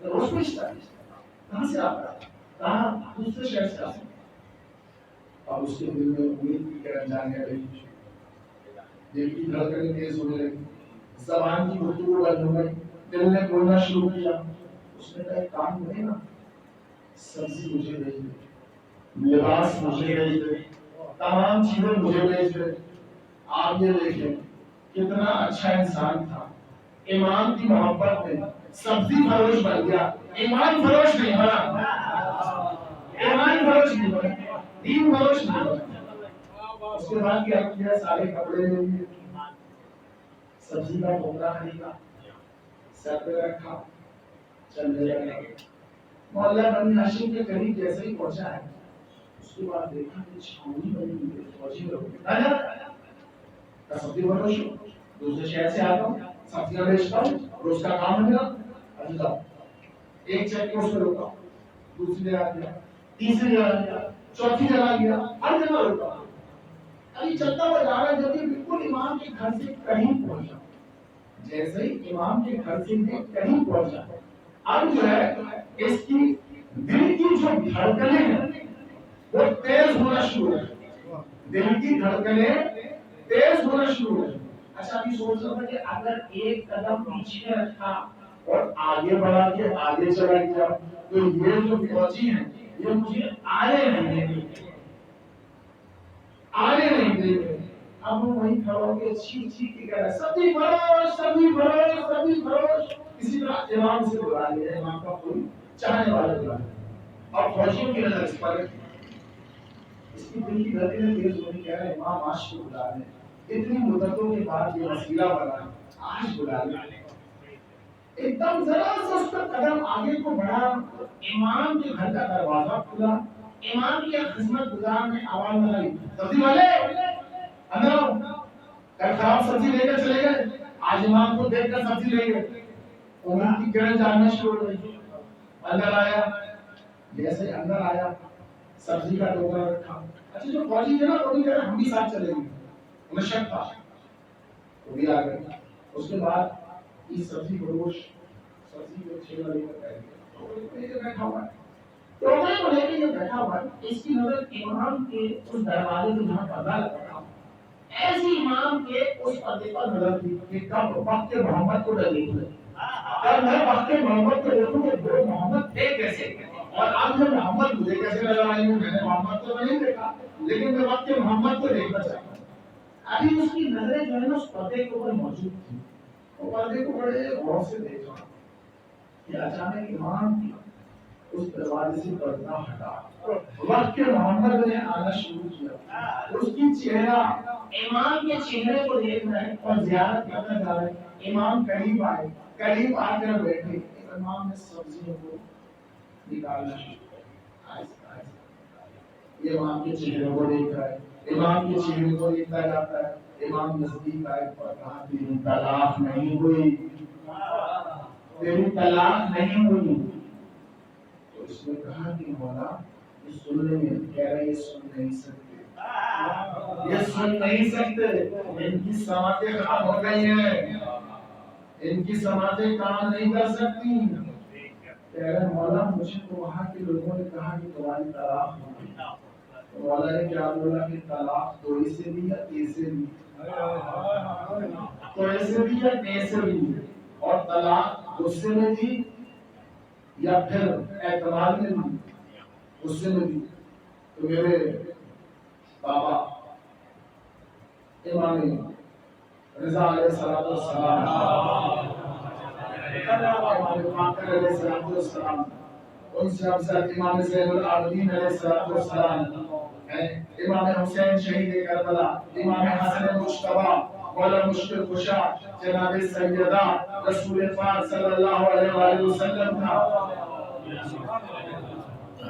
روز میں کہاں سے آتا ہے؟ کہاں دوسرے شہر سے آتا ہے؟ اور اس کے دل میں امید کی کرن جانے لگی، دل کی دھڑکنیں تیز ہونے لگی، زبان کی گفتگو بند ہو گئی، دل نے بولنا شروع کیا۔ اس نے کہا ایک کام کرے نا، سبزی مجھے بھیج دے، لباس مجھے بھیج دے، تمام چیزیں مجھے بھیج دے۔ آپ یہ دیکھیں کتنا اچھا انسان تھا، ایمان کی محبت میں سبزی فروش بن گیا، ایمان فروش نہیں بنا، ایمان فروش نہیں بنا، دین فروش نہیں بنا۔ اس کے بعد کیا کیا؟ سارے کپڑے لے لیے، سبزی کا ٹوکرا خریدا، سر پہ رکھا، چلنے لگا۔ محلہ بنی ہاشم کے قریب جیسے ہی پہنچا ہے، اس کے بعد دیکھا کہ چھاؤنی بنی ہوئی ہے، فوجی لوگ سبزی فروش ہوں، دوسرے شہر سے آتا ہوں، سبزیاں بیچتا ہوں، روز کا کام ہے میرا۔ ابھی جاؤ، ایک چیک پوسٹ پہ روکا، دوسری جگہ گیا، تیسری جگہ گیا، چوتھی جگہ گیا، ہر جگہ روکا۔ ابھی چلتا ہوا جا رہا ہے، جب یہ بالکل امام کے گھر سے قریب پہنچا، جیسے ہی امام کے گھر سے قریب پہنچا، اب جو ہے اس کی دل کی جو دھڑکنیں ہیں وہ تیز ہونا شروع ہو گئی، دل کی دھڑکنیں تیز ہونا شروع ہو گئی۔ اچھا ابھی سوچ رہا تھا کہ اگر ایک قدم پیچھے رکھا اور آگے بڑھا کے آگے چلا گیا تو یہ جو فوجی ہیں یہ مجھے آنے نہیں دیں گے، آنے نہیں دیں گے۔ اب وہ وہیں کھڑا ہو کے چیخ چیخ کے کہہ رہا ہے سبزی فروش، سبزی فروش، سبزی فروش۔ اسی طرح امام سے بلا لیا، امام کا کوئی چاہنے والا بلا لیا، اور فوجیوں کی نظر اس پر رکھی، اس کی دل کی دھڑکنیں تیز ہوئی، کہہ رہے ہیں امام آج کو بلا لیں، اتنی مدتوں کے بعد یہ وسیلہ بنا، آج بلا لیں۔ ایک دم ذرا سا اس کا قدم آگے کو بڑھا، امام کے گھر کا دروازہ کھلا، امام کی خدمت گزار نے آواز لگائی سبزی والے اندر آؤ۔ کل خراب سبزی لے کر چلے گئے، آج امام کو دیکھ کر سبزی لے گئے۔ امید کی کرن جاننا شروع ہو گئی، اندر آیا، جیسے اندر آیا سبزی کا ٹوکرا رکھا۔ اچھا جو فوجی تھے نا وہ بھی کہہ رہے ہم بھی ساتھ چلیں گے، انہیں شک تھا، وہ بھی آ گئے۔ اس کے بعد یہ سبزی فروش سبزی کو چھیڑا لے کر بیٹھ گیا، بیٹھا ہوا ہے ٹوکرے کو لے کے یہ بیٹھا ہوا ہے۔ اس کی نظر امام کے اس دروازے سے جہاں پردہ لگا تھا، ایسی امام کے اس پردے پر نظر تھی کہ کب وقت محمد کو دیکھوں، کب میں وقت محمد کو دیکھوں کہ وہ محمد تھے کیسے، اور اب میں محمد مجھے کیسے نظر آئی ہوں۔ میں نے محمد کو نہیں دیکھا لیکن میں وقت محمد کو دیکھنا چاہتا ہوں۔ ابھی اس کی نظریں جو ہے نا اس پردے کے اوپر موجود تھی، وہ پردے کو بڑے غور سے دیکھا کہ اچانک امام کی اس دروازے سے پردہ ہٹا، وقت کے محمد نے آنا شروع کیا، اس کی چہرہ امام کے چہرے کو دیکھ رہے ہیں اور زیارت کرنا چاہ رہے ہیں۔ امام قریب آئے، قریب آ کر بیٹھے، امام نے سبزیوں کو نکالنا شروع کیا، آہستہ آہستہ یہ امام کے چہرے کو دیکھ رہا ہے، امام کے چہرے کو دیکھتا جاتا ہے۔ امام نزدیک آئے اور کہا تیری طلاق نہیں ہوئی، تیری طلاق نہیں ہوئی۔ تو اس نے کہا کہ مولا یہ سننے میں کہہ رہے یہ سن نہیں سکتے، یہ سن نہیں سکتے، ان کی سماعتیں ختم ہو گئی ہیں، ان کی سماعتیں کام نہیں کر سکتی۔ کہہ رہے مولا مجھے تو وہاں کے لوگوں نے کہا کہ تمہاری طلاق ہو گئی۔ تو مولا نے کیا بولا کہ طلاق توڑی سے بھی یا تیسے بھی، توڑے سے بھی یا تیسے بھی، اور طلاق غصے میں بھی یا پھر اعتماد میں بھی، غصے میں بھی۔ تو میرے بابا امام رضا علیہ السلام، امام باقر علیہ السلام، ان سے افضل امام زین العابدین علیہ السلام، امام حسین شہید کربلا، امام حسن مجتبی مولا مشکل کشا جناب سیدہ رسول پاک صلی اللہ علیہ وآلہ وسلم کا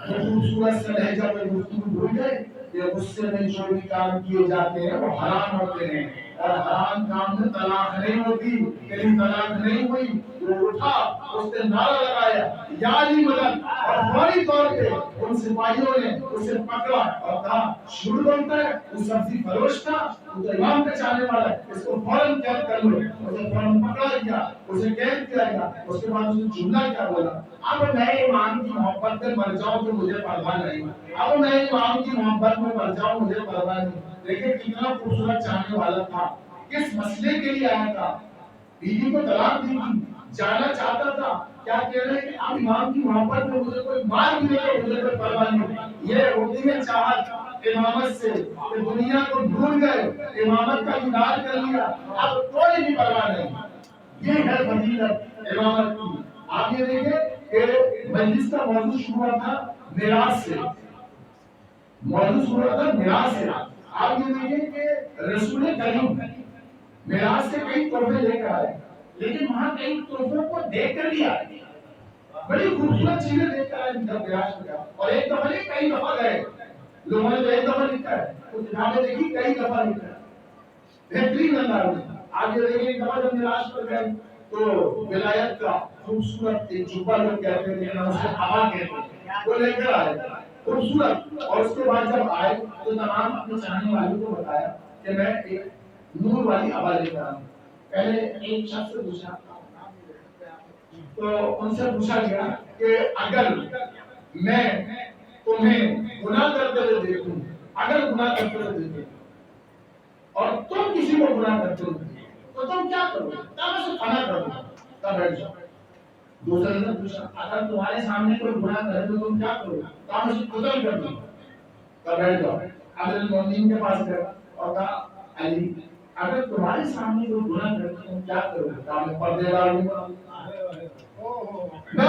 خوبصورت سے لہجہ میں گفتگو بھول گئے کہ غصے میں جو بھی کام کیے جاتے ہیں وہ حرام ہوتے ہیں، اور حرام کام میں طلاق نہیں ہوتی. تیری طلاق نہیں ہوئی. وہ اٹھا, اس نے نعرہ لگایا یا علی مدد, اور فوری طور پہ ان سپاہیوں نے اسے پکڑا اور کہا جھوٹ بولتا ہے, وہ سبزی فروش تھا, وہ تو امام کا چاہنے والا ہے, اس کو فوراً قید کر لو. اسے فوراً پکڑا گیا, اسے قید کیا گیا. اس کے بعد اس نے جملہ کیا بولا, اب میں امام کی محبت میں مر جاؤں تو مجھے پرواہ نہیں, اب میں امام کی محبت میں مر جاؤں مجھے پرواہ نہیں. لیکن کتنا خوبصورت چاہنے والا تھا, کس مسئلے کے لیے آیا تھا, بیوی کو طلاق دی تھی, جانا چاہتا تھا. کیا کہہ رہے ہیں کہ اب امام کی محبت میں مجھے کوئی مار بھی دے مجھے کوئی پرواہ نہیں. یہ ہوتی ہے چاہت امامت سے کہ دنیا کو بھول گئے, امامت کا دیدار کر لیا, اب کوئی بھی پرواہ نہیں. یہ ہے فضیلت امامت کی. آپ یہ دیکھیں کہ مجلس کا موضوع شروع ہوا تھا میراث سے, موضوع شروع ہوا تھا میراث سے. آپ یہ دیکھیں کہ رسول کریم میراث سے کئی تحفے لے کر آئے, لیکن وہاں کئی تحفوں کو دیکھ کر بھی آئے, بڑی خوبصورت چیزیں دیکھ کر آئے جب میراث میں گیا. اور ایک دفعہ نہیں کئی دفعہ گئے, لوگوں نے تو ایک دفعہ لکھا ہے, تو کتابیں دیکھی کئی دفعہ لکھا ہے, بہترین انداز میں. آپ یہ دیکھیں ایک دفعہ جب میراث پر گئے تو ولایت کا خوبصورت ایک جبہ لوگ کہتے ہیں, لیکن ہم اسے ہوا کہتے ہیں, وہ لے کر آئے خوبصورت. اور اس کے بعد جب آئے تو تمام اپنے چاہنے والوں کو بتایا کہ میں ایک نور والی ہوا لے کر آؤں. پہلے ایک شخص سے پوچھا, تو ان سے پوچھا گیا کہ اگر میں تمہیں گناہ کرتے ہوئے دیکھوں, اگر گناہ کرتے ہوئے دیکھوں اور تم کسی کو گناہ کرتے ہوئے تو تم کیا کرو گے؟ تب اسے فنا کر دو, تب بیٹھ جاؤ. دوسرے نے پوچھا اگر تمہارے سامنے کوئی گناہ کرے تو تم کیا کرو گے؟ تب اسے قتل کر دو, تب بیٹھ جاؤ. امیر المومنین کے پاس گئے اور کہا علی اگر تمہارے سامنے کوئی گناہ کرے تو تم کیا کرو گے؟ کہا میں پردے ڈالوں گا. میں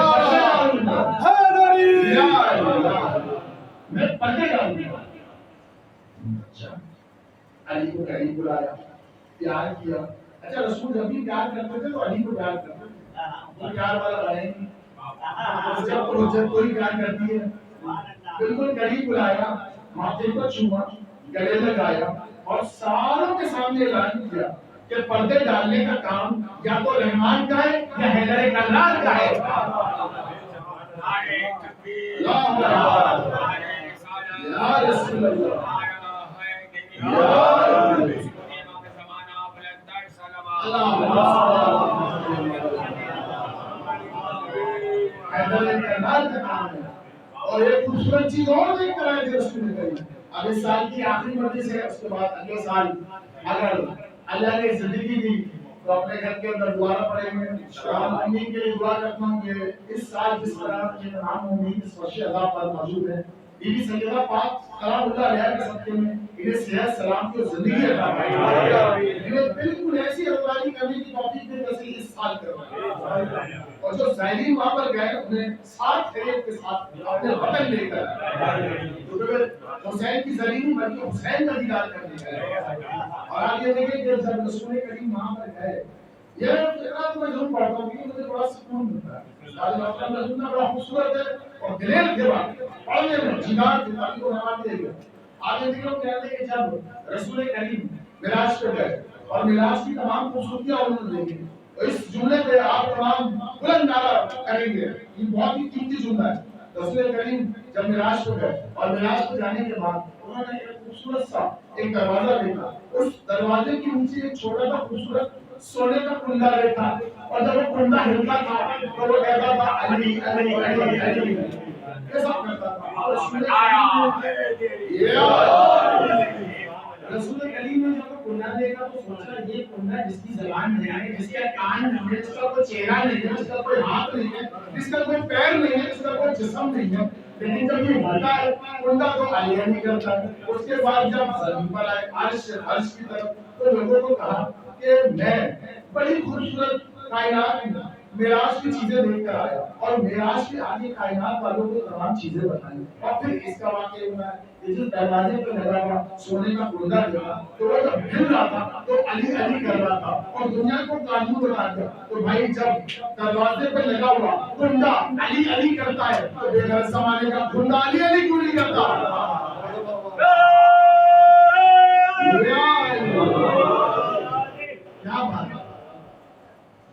پردے ڈالوں گا. اچھا, علی کو قریب بلایا, پیار کیا. اچھا رسول جب بھی پیار کرتے تھے تو علی کو پیار کرتے تھے, وہ پیار والا رہے نہیں. جب کوئی پیار کرتی ہے بالکل قریب بلایا, ماتھے کو چھوا, گلے لگایا اور ساروں کے سامنے اعلان کیا کہ پردے ڈالنے کا کام یا تو رحمان کا ہے یا حیدر کرار کا ہے. یا رسول اللہ, اور ایک خوبصورت چیز اور دیکھ کر آئے تھے رسول کریم. اب اس سال کی آخری مجلس ہے, اس کے بعد اگلے سال اگر اللہ نے زندگی دی تو اپنے گھر کے اندر دوبارہ پڑھیں گے. تمام امین کے لیے دعا کرتا ہوں کہ اس سال جس طرح کے تمام امین اس فرش عذاب پر موجود ہیں, بی بی سیدہ پاک سلام اللہ علیہ کے صدقے میں انہیں صحت سلامتی اور زندگی عطا فرمائے, انہیں بالکل ایسی روانی کرنے کی توفیق دے جیسے اس سال کروائی. اور جو زائرین وہاں پر گئے انہیں ساتھ خیریت کے ساتھ اپنے وطن لے کر, کیونکہ حسین کی زمین بلکہ حسین کا دیدار کرنے گئے. اور آپ یہ دیکھیں کہ جب رسول کریم وہاں پر گئے, یہ فکرہ تو میں ضرور پڑھتا ہوں کیونکہ مجھے بڑا سکون ملتا ہے. بڑا خوبصورت ہے اور دلیر کے بعد پڑھنے میں جنار کے تعلیم کو نمات دے گا. آپ یہ دیکھیں کہتے ہیں کہ جب رسول کریم معراج پہ گئے اور معراج کی تمام خوبصورتیاں انہوں نے دیکھی, اس جملے پہ آپ تمام بلند نعرہ کریں گے. یہ بہت ہی قیمتی جملہ ہے. رسول کریم جب معراج پہ گئے اور معراج پہ جانے کے بعد انہوں نے ایک خوبصورت سا ایک دروازہ دیکھا. اس دروازے کے نیچے ایک چھوٹا سا خوبصورت سونے کا کنڈا دیکھا, اور جب وہ کنڈا ہلتا تھا تو وہ کہتا تھا علی علی علی علی, ایسا کرتا تھا. رسول کریم نے جب کنڈا دیکھا تو سوچا یہ کنڈا جس کی زبان نہیں ہے, جس کا کان نہیں ہے, جس کا کوئی چہرہ نہیں ہے, جس کا کوئی ہاتھ نہیں ہے, جس کا کوئی پیر نہیں ہے, جس کا کوئی جسم نہیں ہے, لیکن جب یہ ہوتا ہے کنڈا تو علی علی کرتا ہے. اس کے بعد جب زمین پر آئے عرش کی طرف تو لوگوں کو کہا کہ میں بڑی خوبصورت کائنات معراج کی چیزیں دیکھ کر آیا, اور معراج کے آگے کائنات والوں کو تمام چیزیں بتائیں. اور پھر اس کا واقعہ ہوا ہے کہ جو دروازے پہ لگا ہوا سونے کا کنڈا دیکھا تو وہ جب ہل رہا تھا تو علی علی کر رہا تھا, اور دنیا کو قانون بنا دیا. تو بھائی جب دروازے پہ لگا ہوا کنڈا علی علی کرتا ہے تو بے گھر زمانے کا کنڈا علی علی کیوں نہیں کرتا؟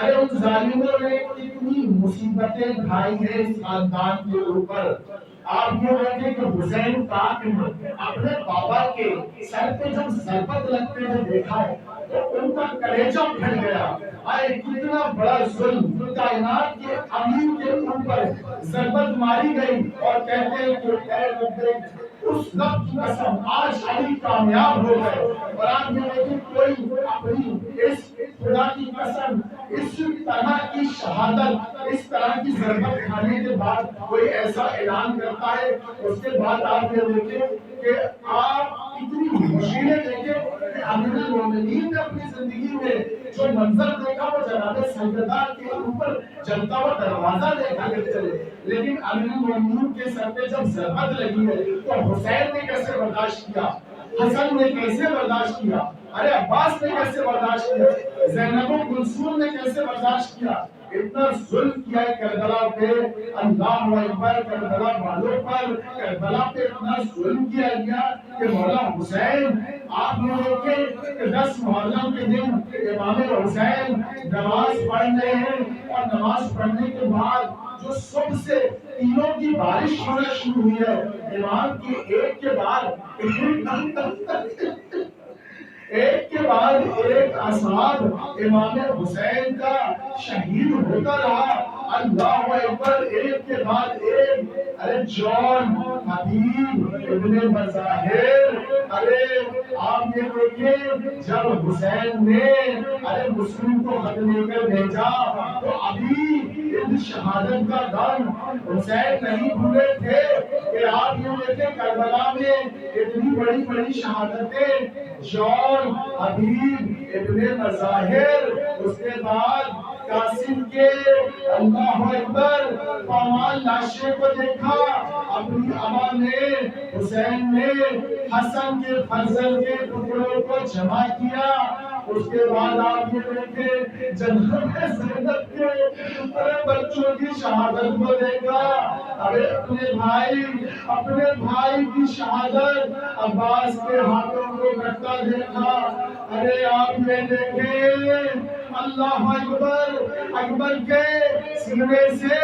ارے ان ظالموں نے کتنی مصیبتیں ڈھائی ہیں اس خاندان کے اوپر. آپ یہ دیکھیں کہ حسین پاک نے اپنے بابا کے سر پہ جب ضربت لگتے ہوئے دیکھا تو ان کا کلیجہ پھٹ گیا. آئے کتنا بڑا ظلم کائنات کے امیر کے اوپر ضربت ماری گئی اور کہتے ہیں کہ اے رب اس رب کی قسم آج علی کامیاب ہو گئے. اور آپ یہ دیکھیں کوئی اپنی اس خدا کی قسم اس طرح کی شہادت اس طرح کی ضربت کھانے کے بعد کوئی ایسا اعلان کرتا ہے. اس کے بعد آپ یہ دیکھیں کہ آپ اتنی مشکلیں دیکھیں کہ امیر المومنین نے اپنی زندگی میں جو منظر دیکھا وہ جناب سیدنا کے اوپر جلتا ہوا دروازہ دیکھا کرتے چلے. لیکن امیر المومنین کے سر پہ جب ضربت لگی ہے تو حسین نے کیسے برداشت کیا, حسن نے کیسے برداشت کیا, ارے عباس نے کیسے برداشت کیا, زینب و کلثوم نے کیسے برداشت کیا. اتنا ظلم کیا ہے کربلا پہ, اللہ اکبر, کربلا والوں پر کربلا پہ اتنا ظلم کیا گیا کہ مولا حسین آپ نے دیکھیں کہ 10 محرم کے دن امام حسین نماز پڑھ رہے ہیں اور نماز پڑھنے کے بعد جو صبح سے تینوں کی بارش ہونا شروع ہوئی ہے, امام کی ایک کے بعد ایک کے بعد ایک اصحاب امام حسین کا شہید ہوتا رہا. اللہ اکبر, ایک کے بعد ایک. ارے جان حبیب ابن مظاہر, ارے آپ یہ دیکھیں جب حسین نے ارے مسلم کو خط لے کر بھیجا تو ابھی ان شہادت کا دم حسین نہیں بھولے تھے کہ آپ یہ دیکھیں کربلا میں اتنی بڑی بڑی شہادتیں. جان حبیب ابن مظاہر, اس کے بعد قاسم کے اللہ اکبر پامال لاشے کو دیکھا. اپنی اما نے حسین نے حسن کے فرزند کے ٹکڑوں کو جمع کیا. اس کے بعد آپ یہ دیکھیں جناب زینب کے ارے بچوں کی شہادت کو دیکھا. ارے اپنے بھائی کی شہادت عباس کے ہاتھوں کو کٹتا دیکھا. ارے آپ یہ دیکھیں اللہ اکبر, اکبر کے سینے سے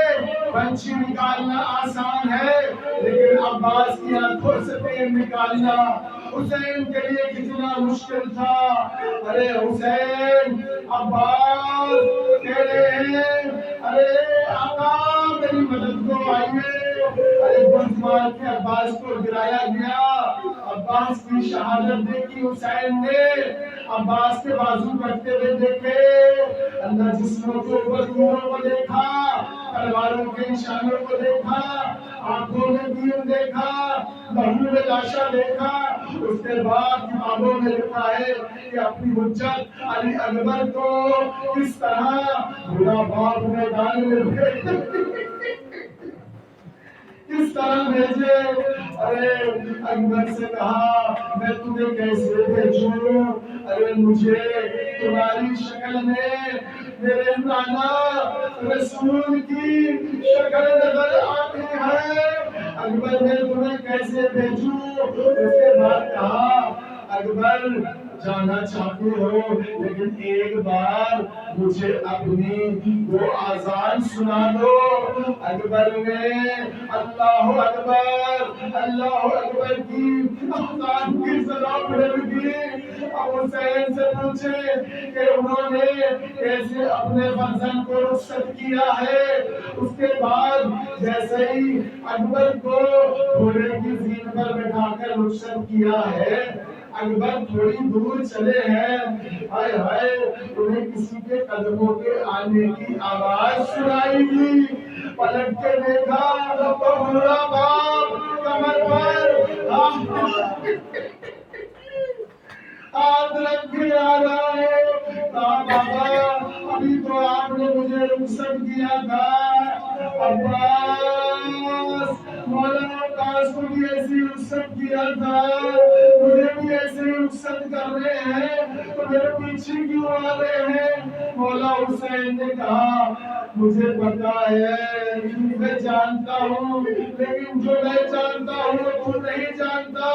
پنچھی نکالنا آسان ہے لیکن عباس کی آنکھوں سے تیر نکالنا حسین کے لیے کتنا مشکل تھا. ارے حسین, عباس کہہ رہے ہیں ارے آقا میری مدد کو آئیے. ارے گرد مار کے عباس کو گرایا گیا. عباس کی شہادت دیکھی حسین نے, عباس کے بازو کٹتے ہوئے دیکھے, اللہ جسموں کے اوپر نوروں کو دیکھا, تلواروں کے نشانوں کو دیکھا, آنکھوں میں تیر دیکھا, بہو میں لاشا دیکھا. اس کے بعد کتابوں میں لکھا ہے کہ اپنی حجت علی اکبر کو کس طرح بڑا باپ میدان میں کس طرح بھیجے. ارے اکبر سے کہا میں تمہیں کیسے بھیجوں, ارے مجھے تمہاری شکل میں میرے نانا رسول کی شکل نظر آتی ہے. اکبر میں تمہیں کیسے بھیجوں. اس کے بعد کہا اکبر جانا چاہتے ہو لیکن ایک بار مجھے اپنی وہ آزان سنا دو. اکبر نے اللہ اکبر کی آزان کی صدا بلند کی. اب حسین سے پوچھے کہ انہوں نے کیسے اپنے فرزند کو رخصت کیا ہے. اس کے بعد جیسے ہی اکبر کو گھوڑے کی زین پر بٹھا کر رخصت کیا ہے, اکبر تھوڑی دور چلے ہیں, ہائے ہائے انہیں کسی کے قدموں کے آنے کی آواز سنائی دی. پلٹ کے دیکھا تو بوڑھا باپ کمر پر ہاتھ رکھ کے آ رہا ہے. کہا بابا ابھی تو آپ نے مجھے رخصت کیا تھا. عباس مولا عباس کو بھی ایسی رخصت کیا تھا, مجھے بھی ایسی رخصت کر رہے ہیں تو میرے پیچھے کیوں آ رہے ہیں. مولا حسین نے کہا مجھے پتا ہے, میں جانتا ہوں, لیکن جو میں جانتا ہوں تو نہیں جانتا.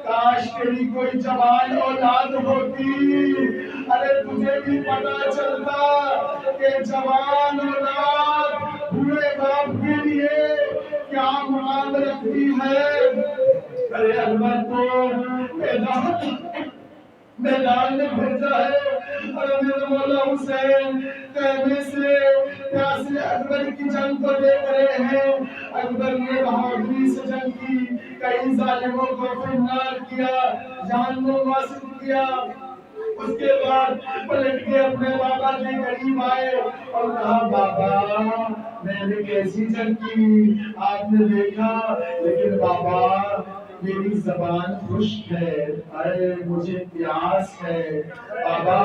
کاش تیری کوئی جوان اولاد ہوتی. ارے تجھے بھی پتا چلتا کہ جوان اولاد بوڑھے باپ کے لیے کیا مراد رکھتی ہے۔ ارے اکبر کو میدان میں بھیجا ہے، اور میرے مولا حسین خیمے سے پیاسے اکبر کی جنگ کو دیکھ رہے ہیں۔ اکبر نے بہادری سے جنگ کی، کئی ظالموں کو فرمار کیا، جان کو واصل کیا۔ اس کے بعد پلٹ کے اپنے بابا کے قریب آئے اور کہا بابا میں نے کیسی جنگ کی آپ نے دیکھا، لیکن بابا میری زبان خشک ہے، ارے مجھے پیاس ہے بابا،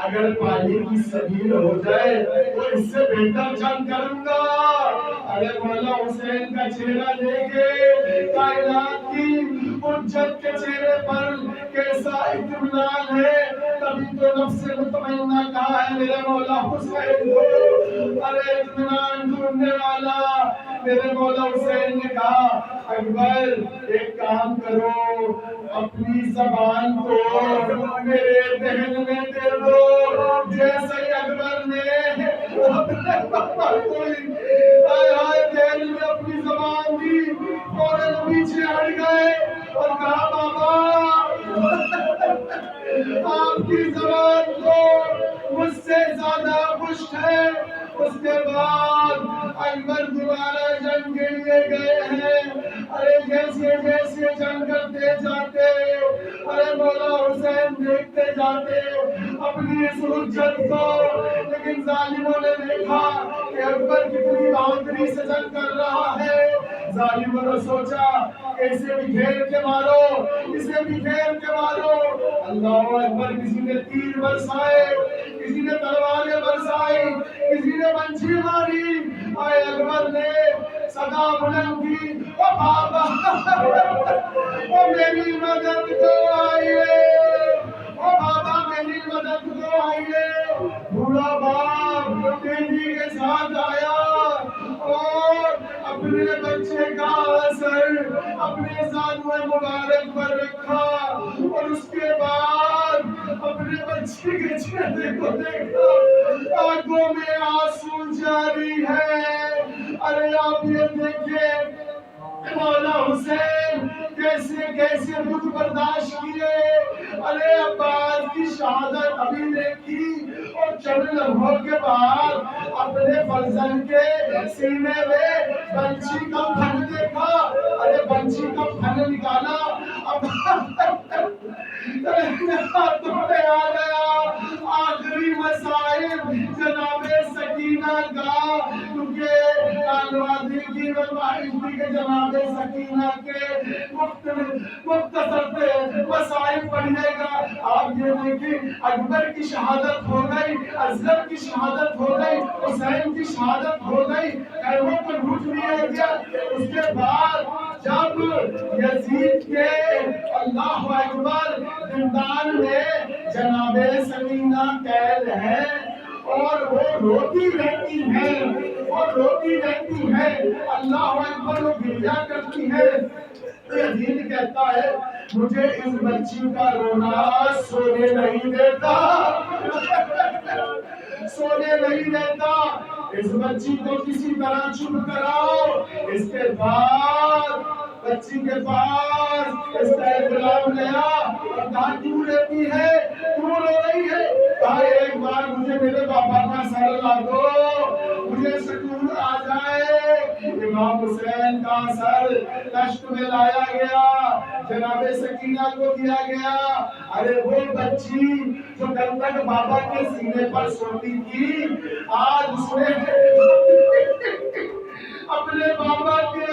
اگر پانی کی سبیل ہو جائے تو اس سے بہتر جنگ کروں گا۔ ارے مولا حسین کا چہرہ دیکھے، کائنات کی حجت کے چہرے پر کیسا اطمینان ہے، تبھی تو نفس مطمئنہ کہا ہے میرے مولا حسین کو۔ ارے اطمینان ڈھونڈنے والا میرے مولا حسین نے کہا اکبر ایک کام کرو، اپنی زبان کو میرے دہن میں دے دو۔ جیسے ہی اکبر نے اپنے بابا کو دہن میں اپنی زبان دی، فوراً پیچھے ہٹ گئے اور کہا بابا آپ کی زبان تو مجھ سے زیادہ خشک ہے۔ اس کے بعد اکبر دوبارہ جنگ کے لیے گئے ہیں۔ ارے جیسے جیسے جنگ کرتے جاتے، ارے مولا حسین دیکھتے جاتے اپنی اس حجت کو، لیکن ظالموں نے دیکھا کہ اکبر کتنی بہادری سے جنگ کر رہا ہے۔ ظالموں نے سوچا کہ اسے بھی گھیر کے مارو، اسے بھی گھیر کے مارو۔ اللہ اکبر، کسی نے تیر برسائے، کسی نے تلواریں برسائی، کسی نے بنچی ماری۔ آئے اکبر نے صدا بلند کی، او بابا او میری مدد کو آئیے، او بابا میری مدد کو آئیے۔ بوڑھا باپ تیزی کے ساتھ آیا اور اپنے بچے کا سر اپنے زانوئے مبارک پر رکھا، اور اس کے بعد اپنے بچے کے چہرے کو دیکھا، آنکھوں میں آنسو جاری ہے۔ ارے آپ یہ دیکھیں مولا حسین کیسے کیسے دکھ برداشت کیے۔ ارے عباس کی شہادت ابھی دیکھی اور چند لمحوں کے بعد اپنے فرزند کے سینے میں بنچی کا پھن دیکھا۔ ارے بنچی کا پھن نکالا، اب ہاتھوں میں آ گیا۔ آخری مسائل جناب سکینہ کا، کیونکہ کالوادی کی وفائدی کے جناب سکینہ کے مختصر مسائل پڑھیے گا۔ آپ یہ دیکھیں اکبر کی شہادت ہو گئی، ازغر کی شہادت ہو گئی، حسین کی شہادت ہو گئی، خیموں کو لوٹ لیا گیا۔ اس کے بعد جب یزید کے اللہ اکبر زندان میں جناب سکینہ قید ہے اور وہ روتی رہتی ہے، وہ روتی رہتی ہے، اللہ اکبر وہ گریا کرتی ہے۔ یزید کہتا ہے مجھے اس بچی کا رونا سونے نہیں دیتا، سونے نہیں دیتا، اس بچی کو کسی طرح چپ کراؤ۔ اس کے بعد بچی کے پاس اس کا ایک غلام گیا اور کہا کیوں لیتی ہے، کیوں رو رہی ہے؟ کہا ایک بار مجھے میرے بابا کا سر لا دو، مجھے سکون آ جائے۔ امام حسین کا سر کشت میں لایا گیا، جناب سکینہ کو دیا گیا۔ ارے وہ بچی جو کل تک بابا کے سینے پر سوتی تھی، آج اس نے اپنے بابا کے